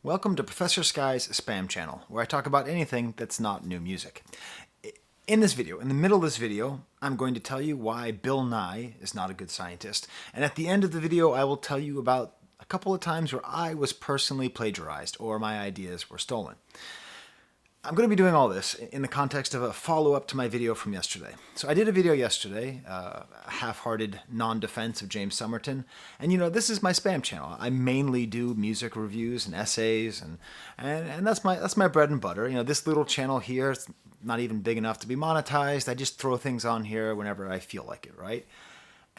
Welcome to Professor Sky's Spam Channel, where I talk about anything that's not new music. In this video, in the middle of this video, I'm going to tell you why Bill Nye is not a good scientist. And at the end of the video, I will tell you about a couple of times where I was personally plagiarized or my ideas were stolen. I'm going to be doing all this in the context of a follow-up to my video from yesterday. So I did a video yesterday, a half-hearted non-defense of James Somerton, and this is my spam channel. I mainly do music reviews and essays, and that's my bread and butter. This little channel here, it's not even big enough to be monetized. I just throw things on here whenever I feel like it, right?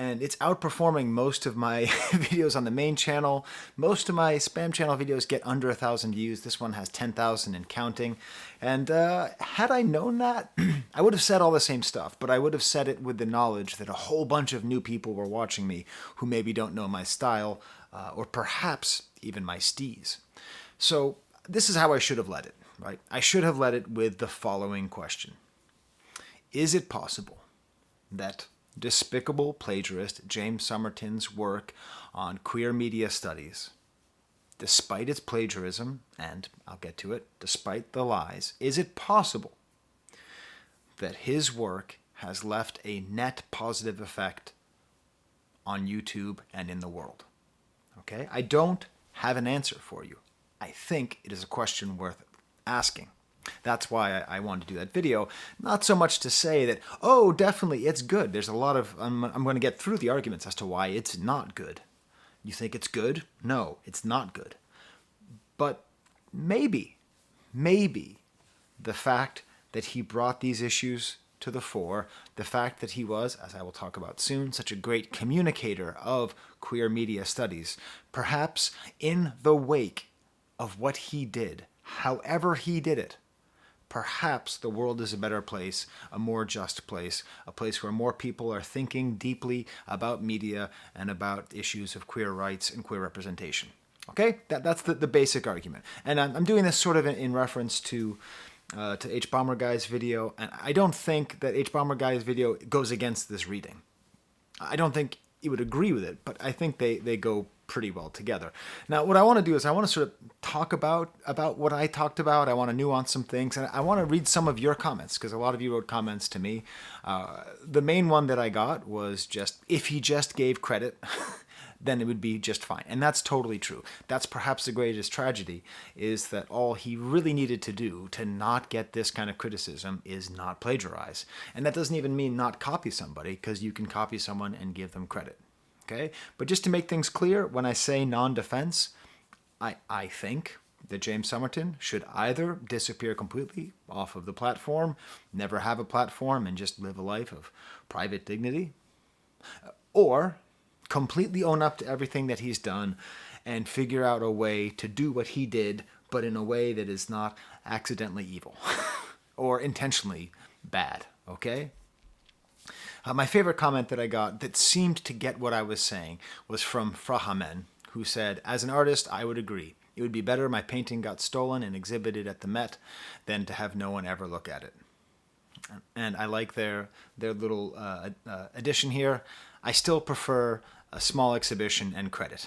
And it's outperforming most of my videos on the main channel. Most of my spam channel videos get under 1,000 views. This one has 10,000 and counting. And had I known that, I would have said all the same stuff, but I would have said it with the knowledge that a whole bunch of new people were watching me who maybe don't know my style, or perhaps even my steez. So this is how I should have led it, right? I should have led it with the following question. Is it possible that despicable plagiarist James Somerton's work on queer media studies, despite its plagiarism, and I'll get to it, despite the lies, is it possible that his work has left a net positive effect on YouTube and in the world? Okay? I don't have an answer for you. I think it is a question worth asking. That's why I wanted to do that video. Not so much to say that, oh, definitely, it's good. There's a lot of, I'm going to get through the arguments as to why it's not good. You think it's good? No, it's not good. But maybe the fact that he brought these issues to the fore, the fact that he was, as I will talk about soon, such a great communicator of queer media studies, perhaps in the wake of what he did, however he did it, perhaps the world is a better place, a more just place, a place where more people are thinking deeply about media and about issues of queer rights and queer representation. Okay? That's the basic argument. And I'm doing this sort of in reference to H. Bomber Guy's video, and I don't think that H. Bomber Guy's video goes against this reading. I don't think he would agree with it, but I think they go pretty well together. Now, what I want to do is I want to sort of talk about what I talked about. I want to nuance some things, and I want to read some of your comments, because a lot of you wrote comments to me. The main one that I got was just, if he just gave credit, then it would be just fine. And that's totally true. That's perhaps the greatest tragedy, is that all he really needed to do to not get this kind of criticism is not plagiarize. And that doesn't even mean not copy somebody, because you can copy someone and give them credit. Okay? But just to make things clear, when I say non-defense, I think that James Somerton should either disappear completely off of the platform, never have a platform, and just live a life of private dignity, or completely own up to everything that he's done and figure out a way to do what he did, but in a way that is not accidentally evil or intentionally bad. Okay? My favorite comment that I got that seemed to get what I was saying was from Frahamen, who said, as an artist, I would agree. It would be better my painting got stolen and exhibited at the Met than to have no one ever look at it. And I like their little addition here. I still prefer a small exhibition and credit.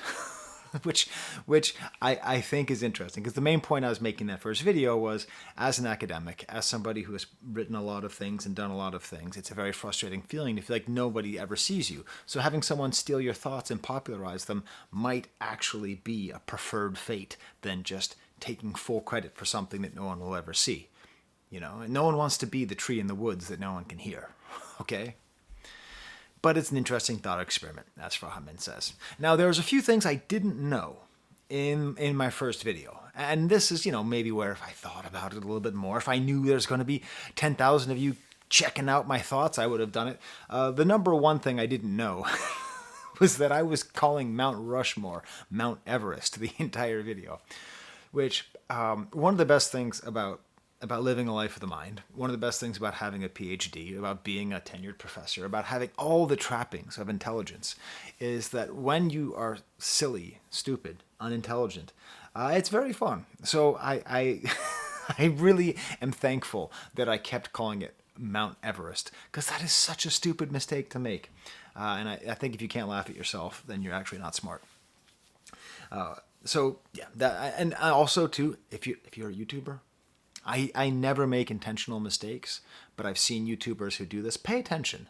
which I think is interesting, because the main point I was making in that first video was, as an academic, as somebody who has written a lot of things and done a lot of things, it's a very frustrating feeling to feel like nobody ever sees you. So having someone steal your thoughts and popularize them might actually be a preferred fate than just taking full credit for something that no one will ever see. And no one wants to be the tree in the woods that no one can hear. Okay? But it's an interesting thought experiment, as Frahamen says. Now, there's a few things I didn't know in my first video. And this is, maybe where if I thought about it a little bit more, if I knew there's going to be 10,000 of you checking out my thoughts, I would have done it. The number one thing I didn't know was that I was calling Mount Rushmore Mount Everest the entire video. Which, one of the best things about living a life of the mind, one of the best things about having a PhD, about being a tenured professor, about having all the trappings of intelligence, is that when you are silly, stupid, unintelligent, it's very fun. So I really am thankful that I kept calling it Mount Everest, because that is such a stupid mistake to make. And I think if you can't laugh at yourself, then you're actually not smart. So yeah, that, and also too, if you're a YouTuber, I never make intentional mistakes, but I've seen YouTubers who do this. Pay attention.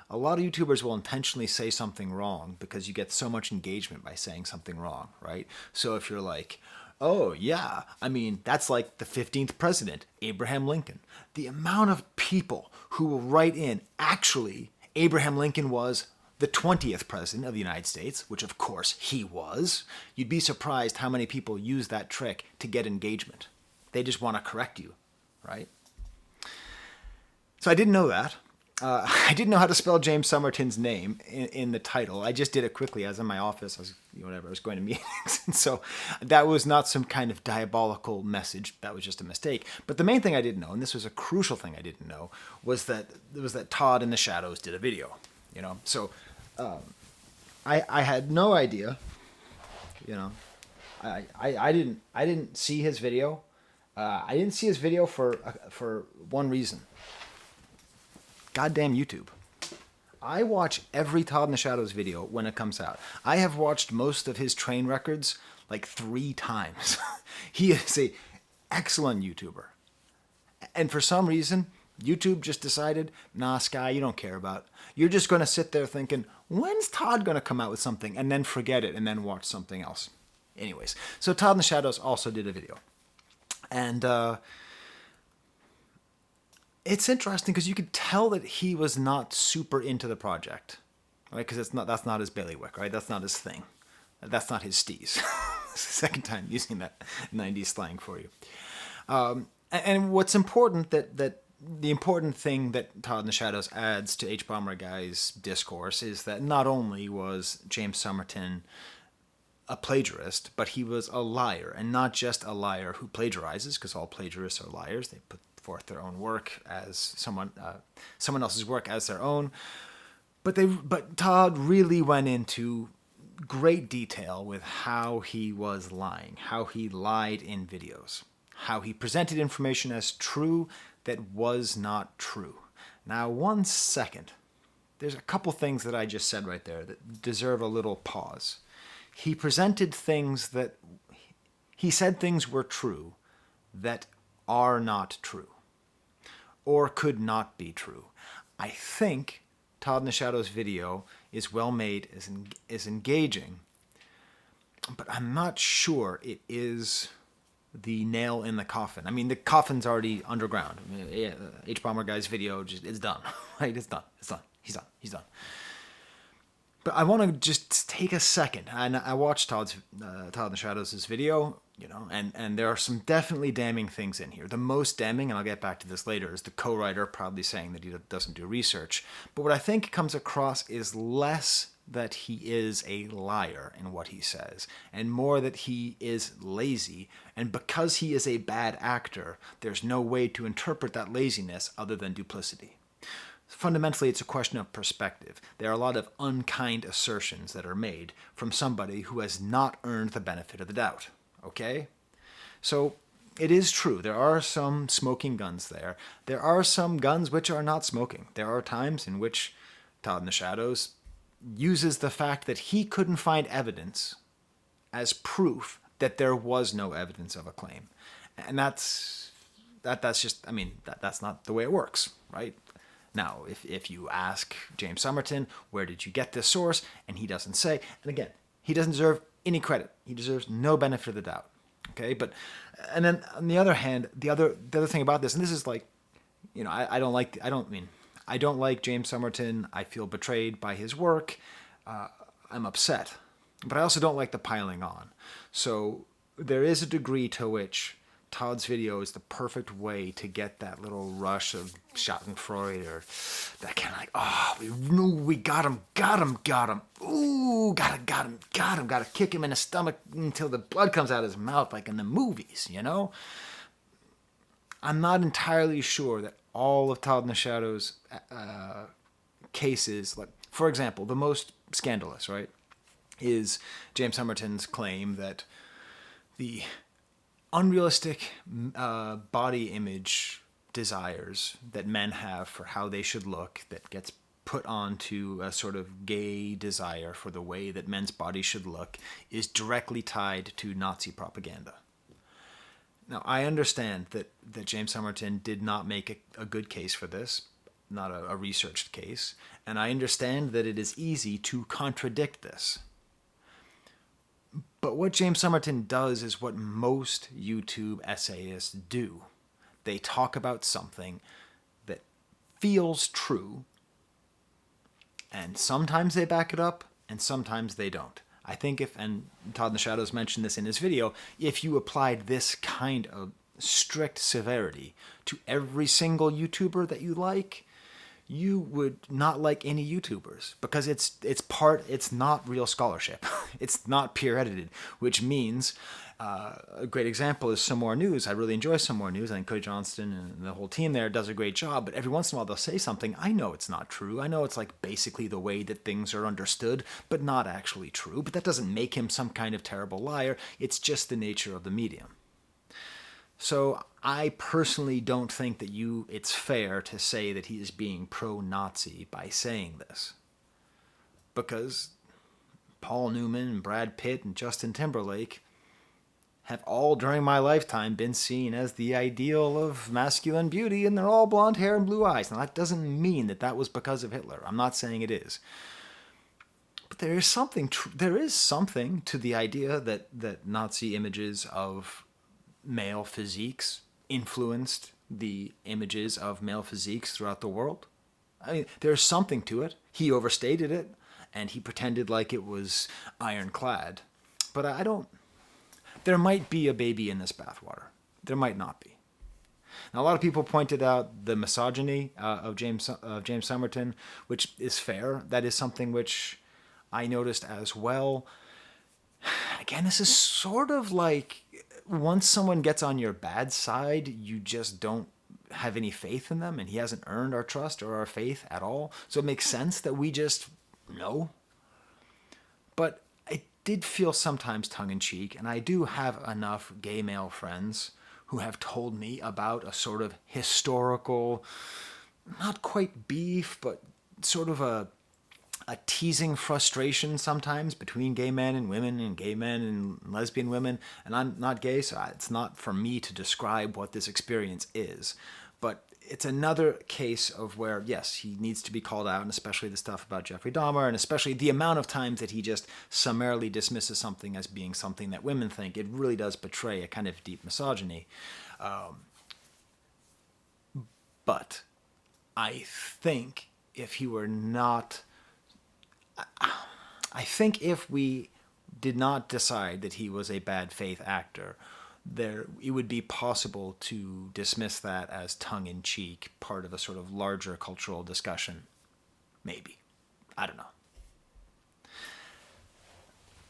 A lot of YouTubers will intentionally say something wrong because you get so much engagement by saying something wrong, right? So if you're like, oh yeah, I mean, that's like the 15th president, Abraham Lincoln. The amount of people who will write in, actually, Abraham Lincoln was the 20th president of the United States, which of course he was. You'd be surprised how many people use that trick to get engagement. They just want to correct you, right? So I didn't know that. I didn't know how to spell James Somerton's name in the title. I just did it quickly. I was in my office. I was going to meetings. And so that was not some kind of diabolical message. That was just a mistake. But the main thing I didn't know, and this was a crucial thing I didn't know, was that Todd in the Shadows did a video. So I had no idea. I didn't see his video. I didn't see his video for one reason. Goddamn YouTube. I watch every Todd in the Shadows video when it comes out. I have watched most of his train records like 3 times. He is a excellent YouTuber. And for some reason, YouTube just decided, nah, Sky, you don't care about. You're just going to sit there thinking, when's Todd going to come out with something? And then forget it and then watch something else. Anyways, so Todd in the Shadows also did a video. And it's interesting because you could tell that he was not super into the project, right? Because that's not his bailiwick, right? That's not his thing. That's not his steez. It's the second time using that 90s slang for you. And what's important that the important thing that Todd in the Shadows adds to H Bomber Guy's discourse is that not only was James Somerton a plagiarist, but he was a liar, and not just a liar who plagiarizes, because all plagiarists are liars. They put forth their own work as someone else's work as their own. But Todd really went into great detail with how he was lying, how he lied in videos, how he presented information as true that was not true. Now, 1 second. There's a couple things that I just said right there that deserve a little pause. He presented things that he said things were true that are not true or could not be true. I think Todd in the Shadows video is well made, is engaging, but I'm not sure it is the nail in the coffin. I mean, the coffin's already underground. I mean, H Bomber Guy's video it's done. Right? It's done. He's done. But I want to just take a second, and I watched Todd in the Shadows' video, and there are some definitely damning things in here. The most damning, and I'll get back to this later, is the co-writer proudly saying that he doesn't do research. But what I think comes across is less that he is a liar in what he says, and more that he is lazy, and because he is a bad actor, there's no way to interpret that laziness other than duplicity. Fundamentally, it's a question of perspective. There are a lot of unkind assertions that are made from somebody who has not earned the benefit of the doubt. Okay? So, it is true. There are some smoking guns there. There are some guns which are not smoking. There are times in which Todd in the Shadows uses the fact that he couldn't find evidence as proof that there was no evidence of a claim. And that's just, that's not the way it works, right? Now, if you ask James Somerton, where did you get this source? And he doesn't say, and again, he doesn't deserve any credit. He deserves no benefit of the doubt. Okay, and then on the other hand, the other thing about this, and this is like, I don't like James Somerton. I feel betrayed by his work. I'm upset, but I also don't like the piling on. So there is a degree to which Todd's video is the perfect way to get that little rush of schadenfreude, or that kind of like, oh, we got him. Ooh, got him. Gotta kick him in the stomach until the blood comes out of his mouth, like in the movies, I'm not entirely sure that all of Todd in the Shadows cases, like, for example, the most scandalous, right, is James Somerton's claim that the unrealistic body image desires that men have for how they should look, that gets put onto a sort of gay desire for the way that men's bodies should look is directly tied to Nazi propaganda. Now, I understand that James Somerton did not make a good case for this, not a researched case, and I understand that it is easy to contradict this. But what James Somerton does is what most YouTube essayists do. They talk about something that feels true, and sometimes they back it up, and sometimes they don't. I think and Todd in the Shadows mentioned this in his video, if you applied this kind of strict severity to every single YouTuber that you like, you would not like any YouTubers, because it's not real scholarship. It's not peer edited, which means a great example is Some More News. I really enjoy Some More News. I think Cody Johnston and the whole team there does a great job, but every once in a while they'll say something. I know it's not true. I know it's like basically the way that things are understood, but not actually true. But that doesn't make him some kind of terrible liar. It's just the nature of the medium. So I personally don't think that it's fair to say that he is being pro-Nazi by saying this. Because Paul Newman and Brad Pitt and Justin Timberlake have all during my lifetime been seen as the ideal of masculine beauty, and they're all blonde hair and blue eyes. Now that doesn't mean that was because of Hitler. I'm not saying it is. But there is something to the idea that Nazi images of male physiques influenced the images of male physiques throughout the world. I mean, there's something to it. He overstated it, and he pretended like it was ironclad. But I don't... There might be a baby in this bathwater. There might not be. Now, a lot of people pointed out the misogyny of James Somerton, which is fair. That is something which I noticed as well. Again, this is sort of like once someone gets on your bad side, you just don't have any faith in them, and he hasn't earned our trust or our faith at all. So it makes sense that we just know. But it did feel sometimes tongue-in-cheek, and I do have enough gay male friends who have told me about a sort of historical, not quite beef, but sort of a teasing frustration sometimes between gay men and women and gay men and lesbian women. And I'm not gay, so it's not for me to describe what this experience is. But it's another case of where, yes, he needs to be called out, and especially the stuff about Jeffrey Dahmer, and especially the amount of times that he just summarily dismisses something as being something that women think. It really does betray a kind of deep misogyny. But I think if he were not... I think if we did not decide that he was a bad faith actor, it would be possible to dismiss that as tongue-in-cheek, part of a sort of larger cultural discussion. Maybe. I don't know.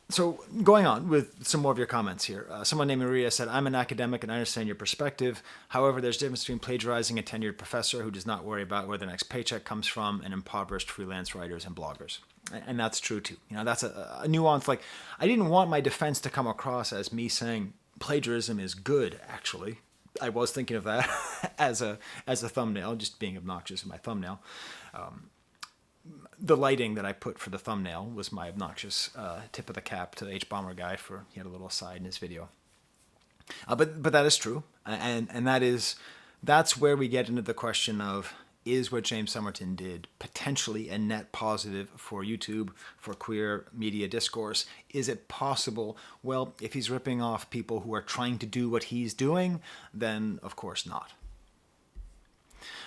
So going on with some more of your comments here. Someone named Maria said, I'm an academic and I understand your perspective. However, there's a difference between plagiarizing a tenured professor who does not worry about where the next paycheck comes from and impoverished freelance writers and bloggers. And that's true too. You know, that's a nuance. Like, I didn't want my defense to come across as me saying plagiarism is good, actually. I was thinking of that as a thumbnail, just being obnoxious in my thumbnail. The lighting that I put for the thumbnail was my obnoxious tip of the cap to the H-Bomber guy he had a little aside in his video. But that is true. And that's where we get into the question of, is what James Somerton did potentially a net positive for YouTube, for queer media discourse? Is it possible? Well, if he's ripping off people who are trying to do what he's doing, then of course not.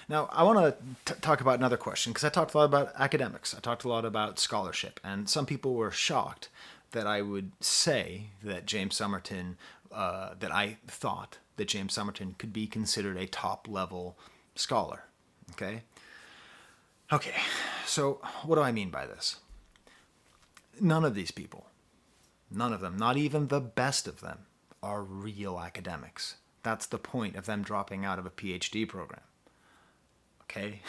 Now, I want to talk about another question, because I talked a lot about academics. I talked a lot about scholarship, and some people were shocked that I would say that James Somerton, that I thought that James Somerton could be considered a top-level scholar. Okay, so what do I mean by this? None of these people, none of them, not even the best of them, are real academics. That's the point of them dropping out of a PhD program. Okay?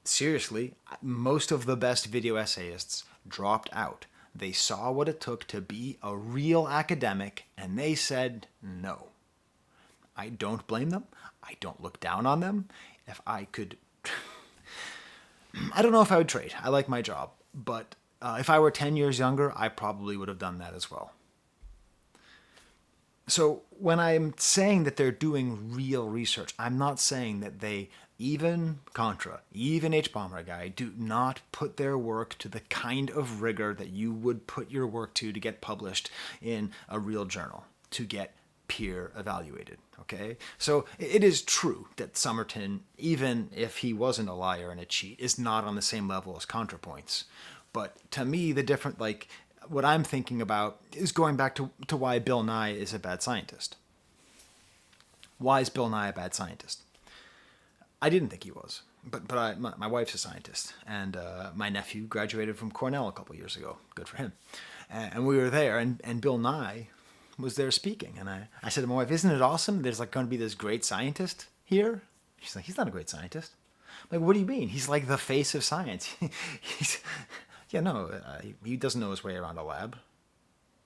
Seriously, most of the best video essayists dropped out. They saw what it took to be a real academic, and they said no. I don't blame them. I don't look down on them. If I could I don't know if I would trade. I like my job, but if I were 10 years younger, I probably would have done that as well. So when I'm saying that they're doing real research, I'm not saying that they, even Contra, even H. Bomber Guy, do not put their work to the kind of rigor that you would put your work to get published in a real journal, to get peer evaluated. Okay? So it is true that Somerton, even if he wasn't a liar and a cheat, is not on the same level as ContraPoints. But to me, the different, like, what I'm thinking about is going back to why Bill Nye is a bad scientist. Why is Bill Nye a bad scientist? I didn't think he was, but my wife's a scientist, and my nephew graduated from Cornell a couple years ago. Good for him. And we were there, and Bill Nye was there speaking, and I said to my wife, "Isn't it awesome? There's like going to be this great scientist here." She's like, "He's not a great scientist." I'm like, what do you mean? He's like the face of science. He's Yeah, no, he doesn't know his way around a lab.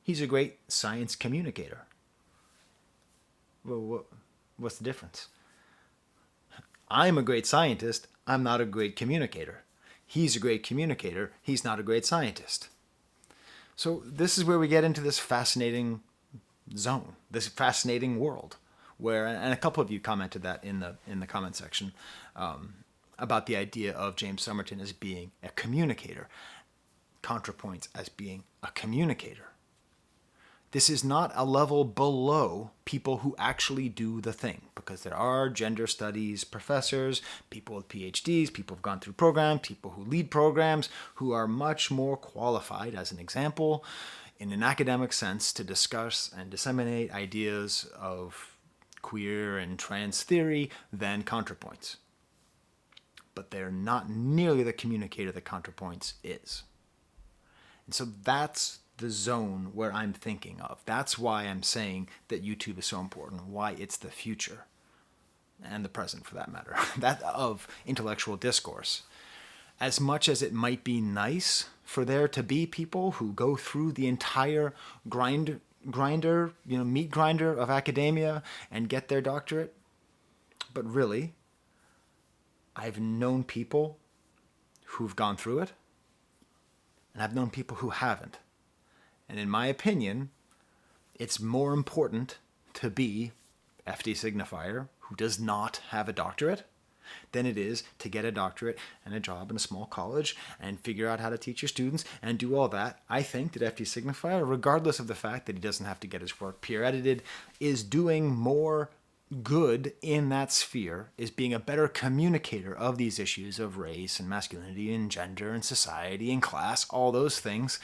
He's a great science communicator. Well, what's the difference? I'm a great scientist. I'm not a great communicator. He's a great communicator. He's not a great scientist. So this is where we get into this fascinating zone, this fascinating world, where, and a couple of you commented that in the comment section, about the idea of James Somerton as being a communicator. ContraPoints as being a communicator. This is not a level below people who actually do the thing, because there are gender studies professors, people with PhDs, people who've gone through programs, people who lead programs, who are much more qualified, as an example, in an academic sense, to discuss and disseminate ideas of queer and trans theory than ContraPoints. But they're not nearly the communicator that ContraPoints is. And so that's the zone where I'm thinking of. That's why I'm saying that YouTube is so important, why it's the future, and the present for that matter, that of intellectual discourse. As much as it might be nice for there to be people who go through the entire meat grinder of academia and get their doctorate, but really, I've known people who've gone through it, and I've known people who haven't. And in my opinion, it's more important to be FD Signifier, who does not have a doctorate, than it is to get a doctorate and a job in a small college and figure out how to teach your students and do all that. I think that FD Signifier, regardless of the fact that he doesn't have to get his work peer edited, is doing more good in that sphere, is being a better communicator of these issues of race and masculinity and gender and society and class, all those things,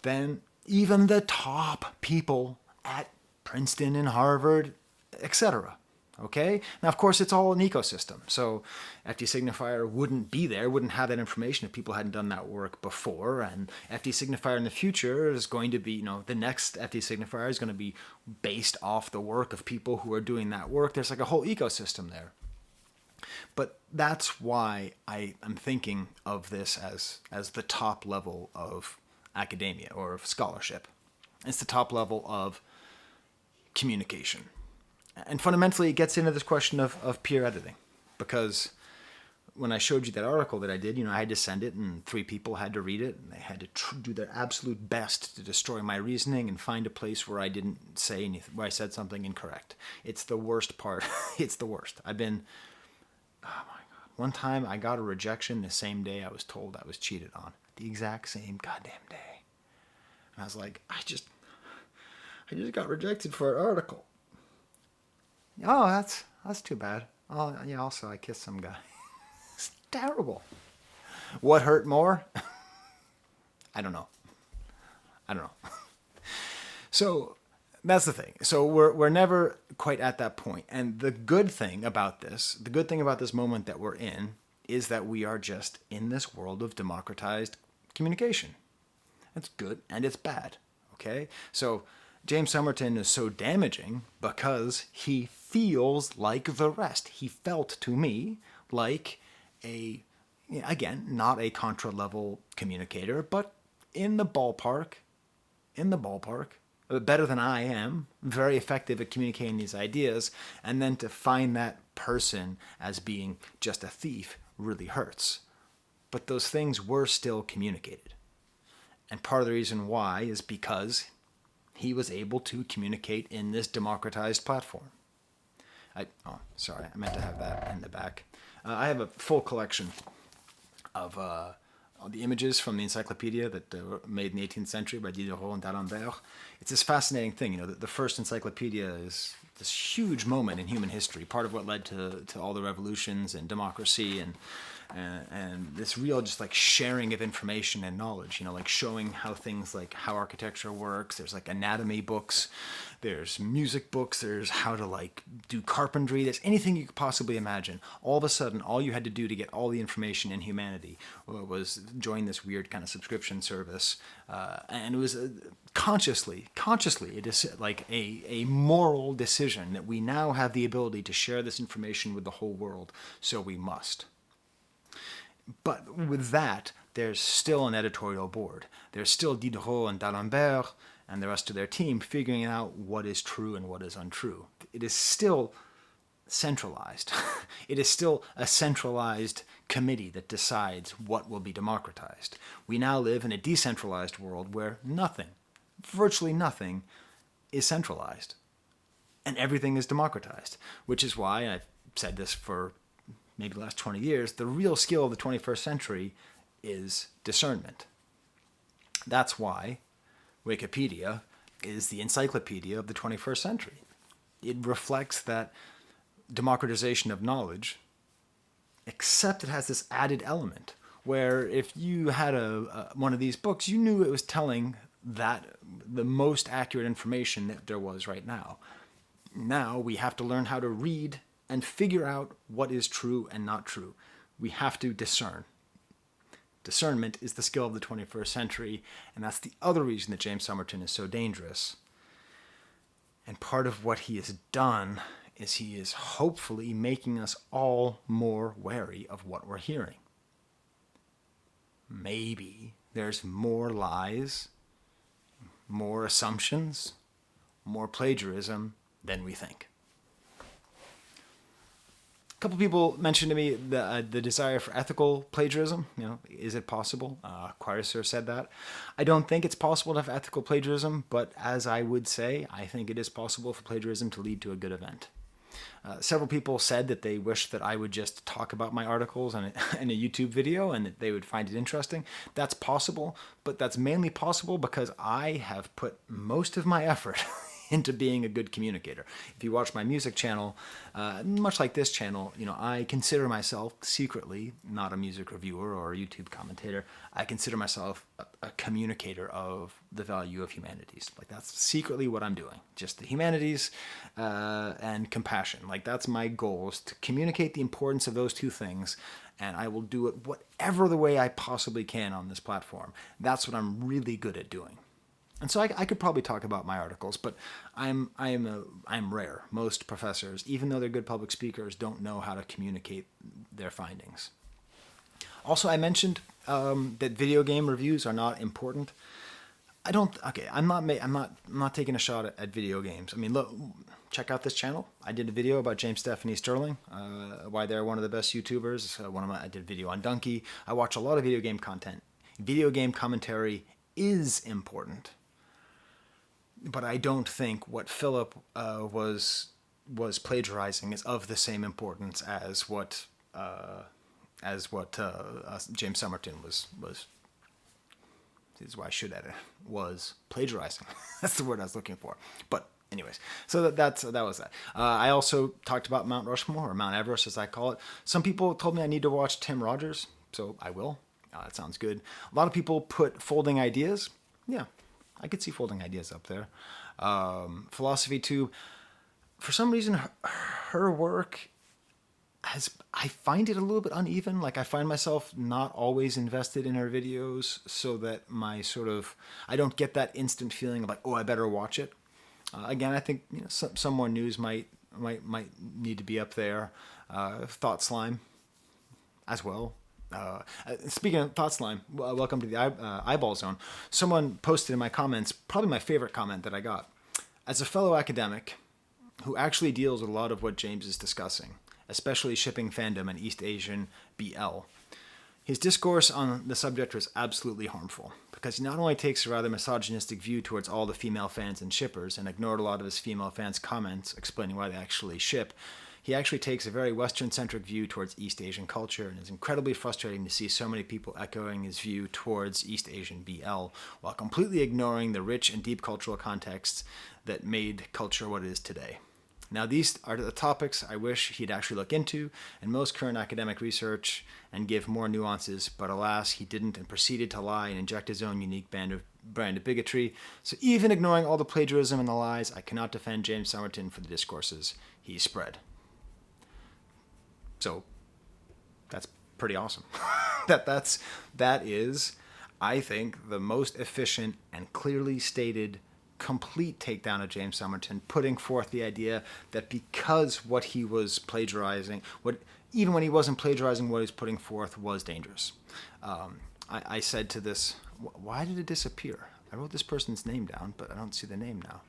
than even the top people at Princeton and Harvard, etc. Okay? Now, of course, it's all an ecosystem. So FD Signifier wouldn't be there, wouldn't have that information if people hadn't done that work before. And FD Signifier in the future is going to be, the next FD Signifier is going to be based off the work of people who are doing that work. There's like a whole ecosystem there. But that's why I am thinking of this as the top level of academia or of scholarship. It's the top level of communication. And fundamentally, it gets into this question of peer editing, because when I showed you that article that I did, I had to send it, and 3 people had to read it, and they had to do their absolute best to destroy my reasoning and find a place where I didn't say anything, where I said something incorrect. It's the worst part. It's the worst. Oh my God. One time I got a rejection the same day I was told I was cheated on. The exact same goddamn day. And I was like, I just got rejected for an article. Oh, that's too bad. Oh, yeah, also I kissed some guy. It's terrible. What hurt more? I don't know. So that's the thing. So we're never quite at that point. And the good thing about this moment that we're in, is that we are just in this world of democratized communication. It's good and it's bad. Okay? So James Somerton is so damaging because he feels like the rest. He felt to me like again, not a contra level communicator, but in the ballpark, better than I am, very effective at communicating these ideas, and then to find that person as being just a thief really hurts. but those things were still communicated. And part of the reason why is because he was able to communicate in this democratized platform. I meant to have that in the back. I have a full collection of the images from the encyclopedia that were made in the 18th century by Diderot and d'Alembert. It's this fascinating thing. The first encyclopedia is this huge moment in human history, part of what led to all the revolutions and democracy and this real just like sharing of information and knowledge, like showing how things like how architecture works. There's like anatomy books, there's music books, there's how to like do carpentry, there's anything you could possibly imagine. All of a sudden, all you had to do to get all the information in humanity was join this weird kind of subscription service. And it was consciously, it is like a moral decision that we now have the ability to share this information with the whole world, so we must. But with that, there's still an editorial board. There's still Diderot and d'Alembert and the rest of their team figuring out what is true and what is untrue. It is still centralized. It is still a centralized committee that decides what will be democratized. We now live in a decentralized world where nothing, virtually nothing, is centralized. And everything is democratized, which is why, I've said this for maybe the last 20 years, the real skill of the 21st century is discernment. That's why Wikipedia is the encyclopedia of the 21st century. It reflects that democratization of knowledge, except it has this added element where if you had one of these books, you knew it was telling that the most accurate information that there was right now. Now we have to learn how to read and figure out what is true and not true. We have to discern. Discernment is the skill of the 21st century, and that's the other reason that James Somerton is so dangerous. And part of what he has done is he is hopefully making us all more wary of what we're hearing. Maybe there's more lies, more assumptions, more plagiarism than we think. A couple people mentioned to me the desire for ethical plagiarism. Is it possible? Quarisser said that. I don't think it's possible to have ethical plagiarism, but as I would say, I think it is possible for plagiarism to lead to a good event. Several people said that they wish that I would just talk about my articles in a YouTube video and that they would find it interesting. That's possible, but that's mainly possible because I have put most of my effort into being a good communicator. If you watch my music channel, much like this channel, I consider myself secretly not a music reviewer or a YouTube commentator. I consider myself a communicator of the value of humanities. Like that's secretly what I'm doing. Just the humanities and compassion. Like that's my goal, is to communicate the importance of those two things, and I will do it whatever the way I possibly can on this platform. That's what I'm really good at doing. And so I could probably talk about my articles, but I'm rare. Most professors, even though they're good public speakers, don't know how to communicate their findings. Also, I mentioned that video game reviews are not important. I'm not taking a shot at video games. I mean, look, check out this channel. I did a video about James Stephanie Sterling, why they're one of the best YouTubers. I did a video on Dunkey. I watch a lot of video game content. Video game commentary is important. But I don't think what Philip was plagiarizing is of the same importance as what James Somerton was. This is why I should edit. Was plagiarizing. That's the word I was looking for. But anyways, so that was that. I also talked about Mount Rushmore, or Mount Everest as I call it. Some people told me I need to watch Tim Rogers, so I will. That sounds good. A lot of people put Folding Ideas. Yeah. I could see Folding Ideas up there. Philosophy 2, for some reason, her work I find it a little bit uneven. Like I find myself not always invested in her videos, so that I don't get that instant feeling of like, oh, I better watch it. Again, I think some more news might need to be up there. Thought Slime as well. Speaking of Thought Slime, welcome to the eyeball zone. Someone posted in my comments, probably my favorite comment that I got. As a fellow academic who actually deals with a lot of what James is discussing, especially shipping fandom and East Asian BL, His discourse on the subject was absolutely harmful, because he not only takes a rather misogynistic view towards all the female fans and shippers, and ignored a lot of his female fans' comments explaining why they actually ship, he actually takes a very Western-centric view towards East Asian culture, and it's incredibly frustrating to see so many people echoing his view towards East Asian BL, while completely ignoring the rich and deep cultural contexts that made culture what it is today. Now, these are the topics I wish he'd actually look into in most current academic research and give more nuances, but alas, he didn't, and proceeded to lie and inject his own unique brand of bigotry. So even ignoring all the plagiarism and the lies, I cannot defend James Somerton for the discourses he spread. So that's pretty awesome. that is, I think, the most efficient and clearly stated complete takedown of James Somerton, putting forth the idea that because what he was plagiarizing, even when he wasn't plagiarizing, what he was putting forth was dangerous. I said to this, why did it disappear? I wrote this person's name down, but I don't see the name now.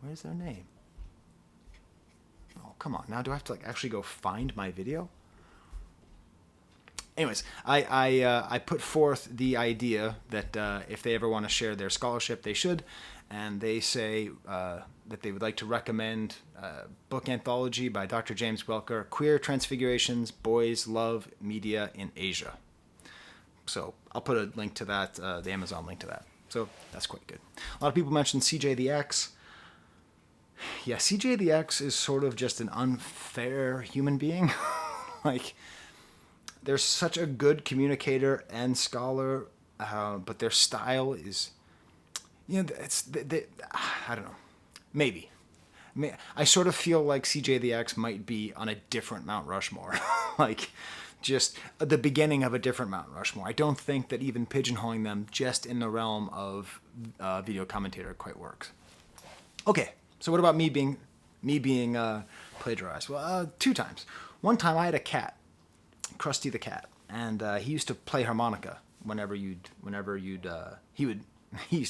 Where's their name? Oh, come on. Now do I have to actually go find my video? Anyways, I put forth the idea that if they ever want to share their scholarship, they should. And they say that they would like to recommend a book anthology by Dr. James Welker, Queer Transfigurations, Boys Love Media in Asia. So I'll put a link to that, the Amazon link to that. So that's quite good. A lot of people mentioned CJ the X. Yeah, CJ the X is sort of just an unfair human being. They're such a good communicator and scholar, but their style is, I don't know, maybe. I sort of feel like CJ the X might be on a different Mount Rushmore, just the beginning of a different Mount Rushmore. I don't think that even pigeonholing them just in the realm of video commentator quite works. Okay, so what about me being plagiarized? Well, 2 times. One time I had a cat, Krusty the cat, and he used to play harmonica he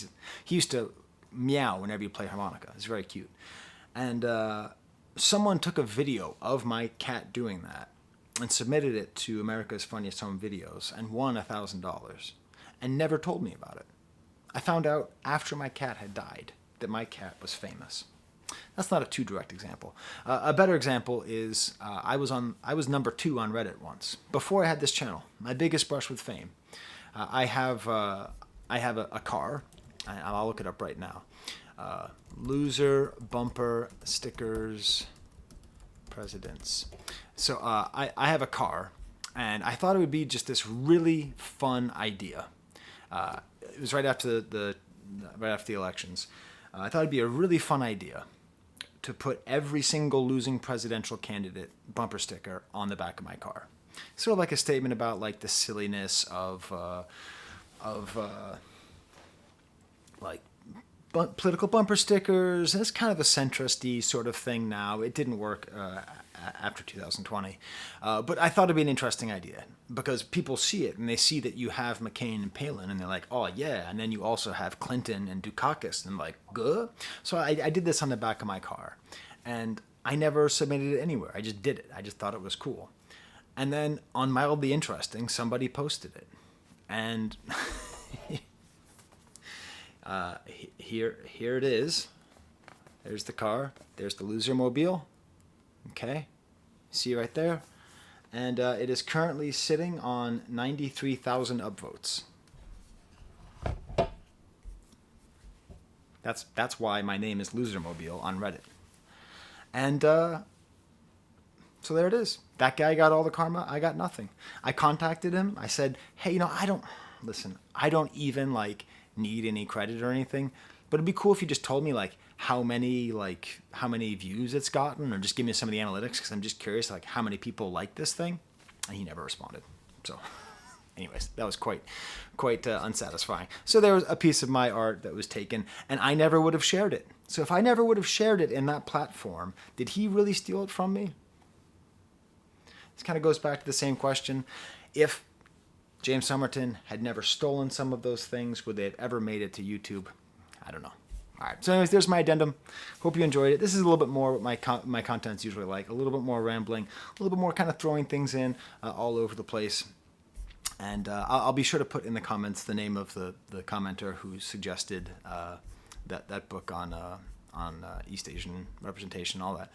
used to meow whenever you play harmonica. It's very cute. And someone took a video of my cat doing that and submitted it to America's Funniest Home Videos and won $1,000 and never told me about it. I found out after my cat had died that my cat was famous. That's not a too direct example. A better example is I was number 2 on Reddit once before I had this channel. My biggest brush with fame. I have a car. I'll look it up right now. Loser bumper stickers presidents. So I have a car, and I thought it would be just this really fun idea. It was right after the elections. I thought it'd be a really fun idea to put every single losing presidential candidate bumper sticker on the back of my car. Sort of like a statement about the silliness of political bumper stickers. It's kind of a centrist-y sort of thing now. It didn't work after 2020. But I thought it'd be an interesting idea because people see it and they see that you have McCain and Palin and they're like, oh yeah, and then you also have Clinton and Dukakis and good. So I did this on the back of my car and I never submitted it anywhere. I just did it. I just thought it was cool. And then on Mildly Interesting, somebody posted it. And here it is. There's the car. There's the losermobile. Okay. See right there. And it is currently sitting on 93,000 upvotes. That's why my name is Losermobile on Reddit. And so there it is. That guy got all the karma. I got nothing. I contacted him. I said, hey, I don't even need any credit or anything, but it'd be cool if you just told me how many views it's gotten, or just give me some of the analytics, because I'm just curious how many people like this thing. And he never responded. So anyways, that was quite unsatisfying. So there was a piece of my art that was taken, and I never would have shared it. So if I never would have shared it in that platform, did he really steal it from me? This kind of goes back to the same question. If James Somerton had never stolen some of those things, would they have ever made it to YouTube? I don't know. All right, so anyways, there's my addendum. Hope you enjoyed it. This is a little bit more what my content's usually like. A little bit more rambling, a little bit more kind of throwing things in all over the place. And I'll be sure to put in the comments the name of the commenter who suggested that book on East Asian representation, all that,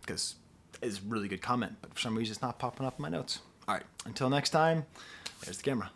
because it's a really good comment. But for some reason, it's not popping up in my notes. All right, until next time, there's the camera.